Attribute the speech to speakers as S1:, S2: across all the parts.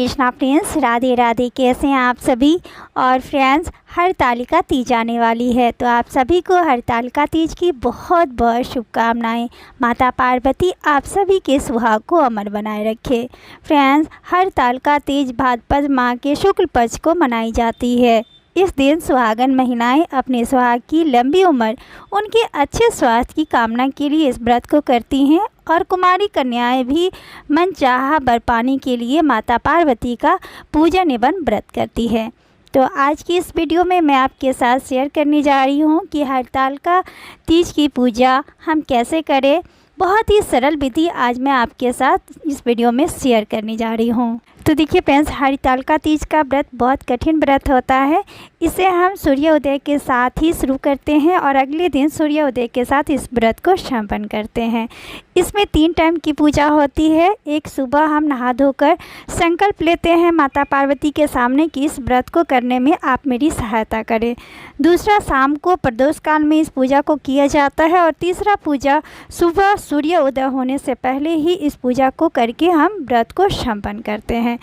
S1: Krishna friends, Radhe Radhe. कैसे हैं आप सभी। और फ्रेंड्स, हरतालिका तीज आने वाली है, तो आप सभी को हरतालिका तीज की बहुत बहुत शुभकामनाएं। माता पार्वती आप सभी के सुहाग को अमर बनाए रखे। फ्रेंड्स, हरतालिका तीज भाद्रपद माह के शुक्ल पक्ष को मनाई जाती है। इस दिन सुहागन महिलाएं अपने सुहाग की लंबी उम्र, उनके अच्छे स्वास्थ्य की कामना के लिए इस व्रत को करती हैं और कुमारी कन्याएं भी मनचाहा वर पाने के लिए माता पार्वती का पूजन एवं व्रत करती है। तो आज की इस वीडियो में मैं आपके साथ शेयर करने जा रही हूँ कि हरतालिका तीज की पूजा हम कैसे करें। बहुत ही सरल विधि आज मैं आपके साथ इस वीडियो में शेयर करने जा रही हूँ। तो देखिए फ्रेंड्स, हरतालिका तीज का व्रत बहुत कठिन व्रत होता है। इसे हम सूर्योदय के साथ ही शुरू करते हैं और अगले दिन सूर्योदय के साथ इस व्रत को संपन्न करते हैं। इसमें 3 टाइम की पूजा होती है। एक, सुबह हम नहा धोकर संकल्प लेते हैं माता पार्वती के सामने कि इस व्रत को करने में आप मेरी सहायता करें। दूसरा, शाम को प्रदोष काल में इस पूजा को किया जाता है। और तीसरा पूजा, सुबह सूर्य उदय होने से पहले ही इस पूजा को करके हम व्रत को संपन्न करते हैं।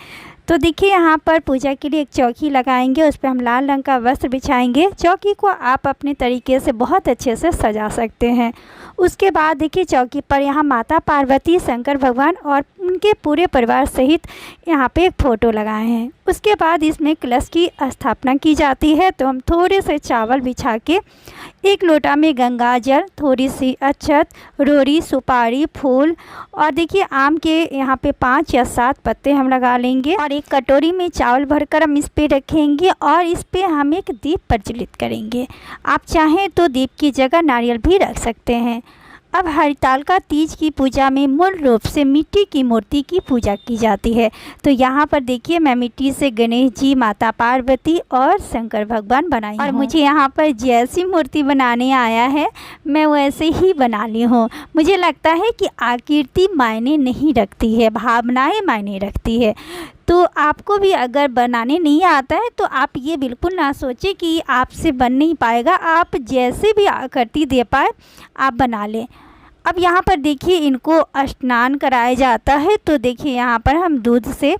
S1: तो देखिए, यहाँ पर पूजा के लिए एक चौकी लगाएंगे, उस पर हम लाल रंग का वस्त्र बिछाएंगे। चौकी को आप अपने तरीके से बहुत अच्छे से सजा सकते हैं। उसके बाद देखिए, चौकी पर यहाँ माता पार्वती, शंकर भगवान और उनके पूरे परिवार सहित यहाँ पे एक फ़ोटो लगाए हैं। उसके बाद इसमें कलश की स्थापना की जाती है। तो हम थोड़े से चावल बिछा के, एक लोटा में गंगा जल, थोड़ी सी अक्षत, रोरी, सुपारी, फूल और देखिए आम के यहाँ पे 5 या 7 पत्ते हम लगा लेंगे और एक कटोरी में चावल भरकर हम इस पे रखेंगे और इस पे हम एक दीप प्रज्वलित करेंगे। आप चाहें तो दीप की जगह नारियल भी रख सकते हैं। अब हरतालिका तीज की पूजा में मूल रूप से मिट्टी की मूर्ति की पूजा की जाती है। तो यहाँ पर देखिए, मैं मिट्टी से गणेश जी, माता पार्वती और शंकर भगवान बनाई और मुझे यहाँ पर जैसी मूर्ति बनाने आया है मैं वैसे ही बना ली हूँ। मुझे लगता है कि आकृति मायने नहीं रखती है, भावनाएं मायने रखती है। तो आपको भी अगर बनाने नहीं आता है तो आप ये बिल्कुल ना सोचें कि आपसे बन नहीं पाएगा। आप जैसे भी आकृति दे पाए आप बना लें। अब यहाँ पर देखिए, इनको स्नान कराया जाता है। तो देखिए, यहाँ पर हम दूध से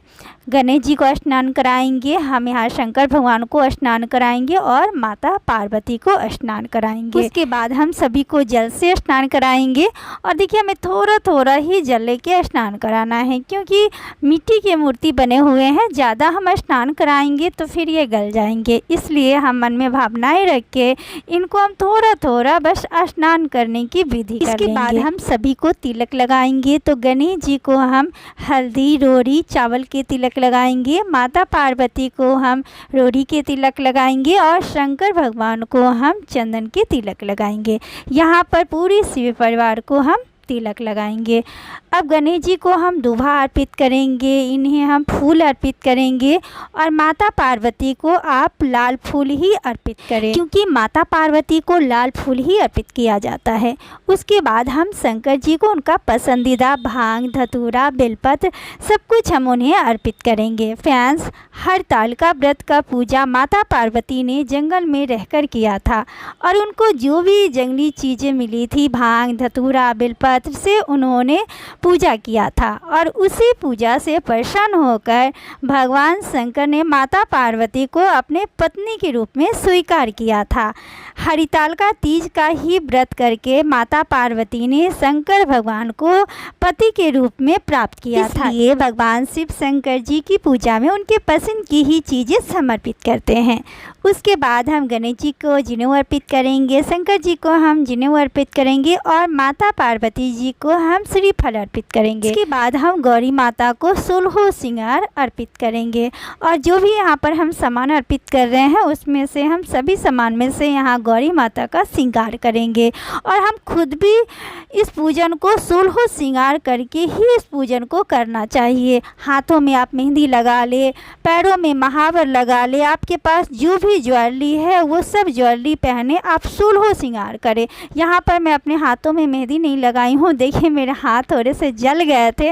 S1: गणेश जी को स्नान कराएंगे, हम यहाँ शंकर भगवान को स्नान कराएंगे और माता पार्वती को स्नान कराएंगे। उसके बाद हम सभी को जल से स्नान कराएंगे। और देखिए, हमें थोड़ा थोड़ा ही जल लेके स्नान कराना है, क्योंकि मिट्टी की मूर्ति बने हुए हैं। ज़्यादा हम स्नान कराएंगे तो फिर ये गल जाएंगे, इसलिए हम मन में भावनाएं रख के इनको हम थोड़ा थोड़ा बस स्नान करने की विधि करेंगे। इसके बाद हम सभी को तिलक लगाएंगे। तो गणेश जी को हम हल्दी, रोरी, चावल के तिलक लगाएंगे। माता पार्वती को हम रोरी के तिलक लगाएंगे और शंकर भगवान को हम चंदन के तिलक लगाएंगे। यहाँ पर पूरे शिव परिवार को हम तिलक लगाएंगे। अब गणेश जी को हम दूल्हा अर्पित करेंगे, इन्हें हम फूल अर्पित करेंगे और माता पार्वती को आप लाल फूल ही अर्पित करें, क्योंकि माता पार्वती को लाल फूल ही अर्पित किया जाता है। उसके बाद हम शंकर जी को उनका पसंदीदा भांग, धतूरा, बेलपत्र सब कुछ हम उन्हें अर्पित करेंगे। फ्रेंड्स, हरतालिका व्रत का पूजा माता पार्वती ने जंगल में रहकर किया था और उनको जो भी जंगली चीज़ें मिली थी, भांग, धतूरा, बेलपत्र से उन्होंने पूजा किया था और उसी पूजा से प्रसन्न होकर भगवान शंकर ने माता पार्वती को अपने पत्नी के रूप में स्वीकार किया था। हरतालिका तीज का ही व्रत करके माता पार्वती ने शंकर भगवान को पति के रूप में प्राप्त किया था। ये भगवान शिव शंकर जी की पूजा में उनके पसंद की ही चीज़ें समर्पित करते हैं। उसके बाद हम गणेश जी को जनेऊ अर्पित करेंगे, शंकर जी को हम जनेऊ अर्पित करेंगे और माता पार्वती जी को हम श्रीफल अर्पित करेंगे। इसके बाद हम गौरी माता को 16 श्रृंगार अर्पित करेंगे और जो भी यहाँ पर हम सामान अर्पित कर रहे हैं उसमें से हम सभी सामान में से यहाँ गौरी माता का श्रृंगार करेंगे और हम खुद भी इस पूजन को 16 श्रृंगार करके ही इस पूजन को करना चाहिए। हाथों में आप मेहंदी लगा ले, पैरों में महावर लगा ले, आपके पास जो भी ज्वेलरी है वो सब ज्वेलरी पहने, आप 16 श्रृंगार करें। यहाँ पर मैं अपने हाथों में मेहंदी नहीं लगाई हूँ। देखिए, मेरे हाथ थोड़े से जल गए थे,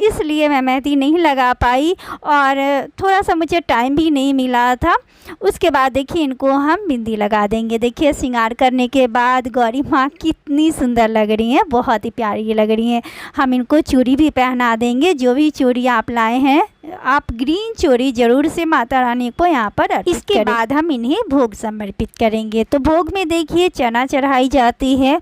S1: इसलिए मैं मेहंदी नहीं लगा पाई और थोड़ा सा मुझे टाइम भी नहीं मिला था। उसके बाद देखिए, इनको हम बिंदी लगा देंगे। देखिए, श्रृंगार करने के बाद गौरी माँ कितनी सुंदर लग रही हैं, बहुत ही प्यारी लग रही हैं। हम इनको चूड़ी भी पहना देंगे। जो भी चूड़ी आप लाए हैं आप ग्रीन चूड़ी जरूर से माता रानी को यहाँ पर अर्पित करें। इसके बाद हम इन्हें भोग समर्पित करेंगे। तो भोग में देखिए चना चढ़ाई जाती है।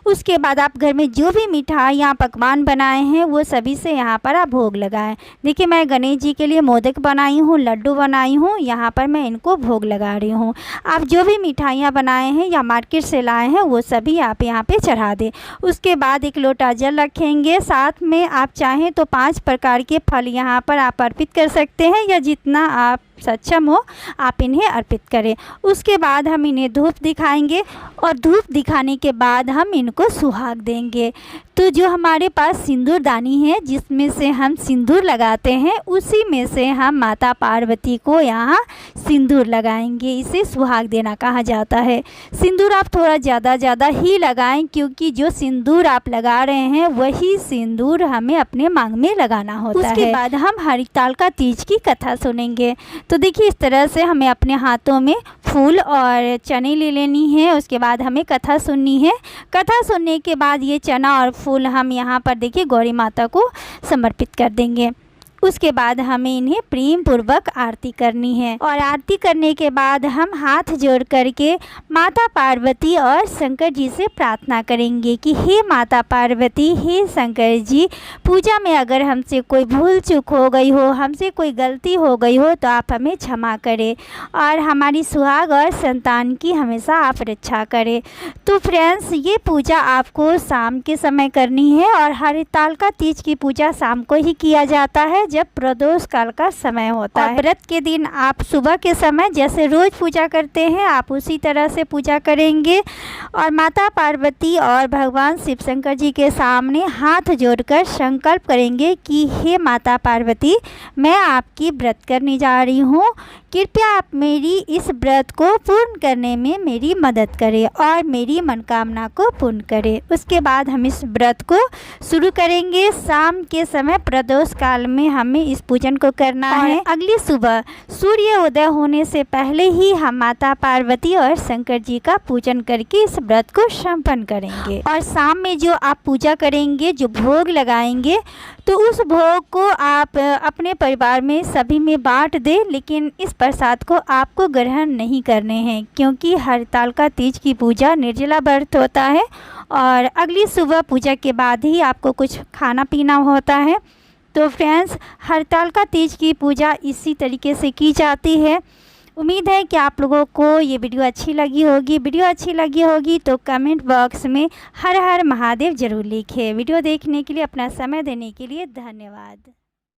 S1: उसके बाद आप घर में जो भी मिठाई या पकवान बनाए हैं वो सभी से यहाँ पर आप भोग लगाएं। देखिए मैं गणेश जी के लिए मोदक बनाई हूँ, लड्डू बनाई हूँ, यहाँ पर मैं इनको भोग लगा रही हूँ। आप जो भी मिठाइयाँ बनाए हैं या मार्केट से लाए हैं वो सभी आप यहाँ पे चढ़ा दें। उसके बाद एक लोटा जल रखेंगे, साथ में आप चाहें तो 5 प्रकार के फल यहाँ पर आप अर्पित कर सकते हैं, या जितना आप सक्षम हो आप इन्हें अर्पित करें। उसके बाद हम इन्हें धूप दिखाएंगे और धूप दिखाने के बाद हम इनको सुहाग देंगे। तो जो हमारे पास सिंदूरदानी है जिसमें से हम सिंदूर लगाते हैं, उसी में से हम माता पार्वती को यहाँ सिंदूर लगाएंगे। इसे सुहाग देना कहा जाता है। सिंदूर आप थोड़ा ज़्यादा ही लगाएं, क्योंकि जो सिंदूर आप लगा रहे हैं वही सिंदूर हमें अपने मांग में लगाना होता है। उसके बाद हम हरितालिका तीज की कथा सुनेंगे। तो देखिए इस तरह से हमें अपने हाथों में फूल और चने ले लेनी है। उसके बाद हमें कथा सुननी है। कथा सुनने के बाद ये चना और फूल हम यहाँ पर देखिए गौरी माता को समर्पित कर देंगे। उसके बाद हमें इन्हें प्रेम पूर्वक आरती करनी है, और आरती करने के बाद हम हाथ जोड़ करके माता पार्वती और शंकर जी से प्रार्थना करेंगे कि हे माता पार्वती, हे शंकर जी, पूजा में अगर हमसे कोई भूल चूक हो गई हो, हमसे कोई गलती हो गई हो तो आप हमें क्षमा करें और हमारी सुहाग और संतान की हमेशा आप रक्षा करें। तो फ्रेंड्स ये पूजा आपको शाम के समय करनी है, और हरितालिका तीज की पूजा शाम को ही किया जाता है जब प्रदोष काल का समय होता है। व्रत के दिन आप सुबह के समय जैसे रोज पूजा करते हैं आप उसी तरह से पूजा करेंगे, और माता पार्वती और भगवान शिव शंकर जी के सामने हाथ जोड़कर संकल्प करेंगे कि हे माता पार्वती, मैं आपकी व्रत करने जा रही हूँ, कृपया आप मेरी इस व्रत को पूर्ण करने में मेरी मदद करें और मेरी मनोकामना को पूर्ण करें। उसके बाद हम इस व्रत को शुरू करेंगे। शाम के समय प्रदोष काल में हमें इस पूजन को करना है। अगली सुबह सूर्य उदय होने से पहले ही हम माता पार्वती और शंकर जी का पूजन करके इस व्रत को संपन्न करेंगे। और शाम में जो आप पूजा करेंगे, जो भोग लगाएंगे, तो उस भोग को आप अपने परिवार में सभी में बांट दें, लेकिन इस प्रसाद को आपको ग्रहण नहीं करने हैं, क्योंकि हरितालिका तीज की पूजा निर्जला व्रत होता है और अगली सुबह पूजा के बाद ही आपको कुछ खाना पीना होता है। तो फ्रेंड्स हरितालिका तीज की पूजा इसी तरीके से की जाती है। उम्मीद है कि आप लोगों को ये वीडियो अच्छी लगी होगी। वीडियो अच्छी लगी होगी तो कमेंट बॉक्स में हर हर महादेव ज़रूर लिखें। वीडियो देखने के लिए, अपना समय देने के लिए धन्यवाद।